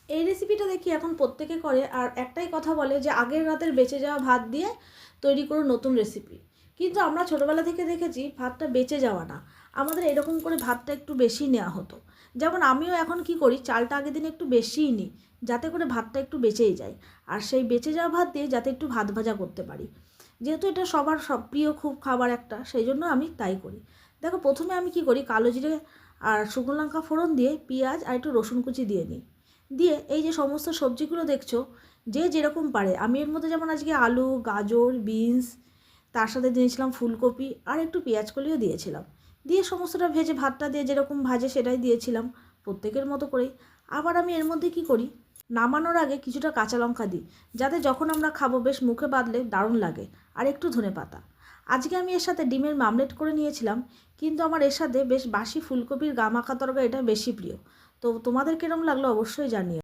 এই রেসিপিটা দেখি এখন প্রত্যেকে করে, আর একটাই কথা বলে যে আগের রাতের বেঁচে যাওয়া ভাত দিয়ে তৈরি করো নতুন রেসিপি। কিন্তু আমরা ছোটোবেলা থেকে দেখেছি ভাতটা বেঁচে যাওয়া না, আমাদের এরকম করে ভাতটা একটু বেশি নেওয়া হতো। যেমন আমিও এখন কি করি, চালটা আগের দিন একটু বেশিই নিই, যাতে করে ভাতটা একটু বেঁচেই যায়। আর সেই বেঁচে যাওয়া ভাত দিয়ে যাতে একটু ভাত ভাজা করতে পারি, যেহেতু এটা সবার সব প্রিয় খুব খাবার একটা, সেই জন্য আমি তাই করি। দেখো প্রথমে আমি কি করি, কালো জিরে আর শুকনো লঙ্কা ফোড়ন দিয়ে পেঁয়াজ আর একটু রসুন কুচি দিয়ে নিই। দিয়ে এই যে সমস্ত সবজিগুলো দেখছো, যে যেরকম পারে, আমি এর মধ্যে যেমন আজকে আলু, গাজর, বিনস, তার সাথে দিয়েছিলাম ফুলকপি আর একটু পেঁয়াজ কলিও দিয়েছিলাম। দিয়ে সমস্তটা ভেজে ভাতটা দিয়ে যেরকম ভাজে সেটাই দিয়েছিলাম প্রত্যেকের মতো করেই। আবার আমি এর মধ্যে কি করি, নামানোর আগে কিছুটা কাঁচা লঙ্কা দিই, যাতে যখন আমরা খাবো বেশ মুখে বাঁধলে দারুণ লাগে। আর একটু ধনেপাতা। আজকে আমি এর সাথে ডিমের মামলেট করে নিয়েছিলাম, কিন্তু আমার এর সাথে বেশ বাসি ফুলকপির গা মাখা তরকারি এটা বেশি প্রিয়। তো তোমাদের কিরম লাগলো অবশ্যই জানিও।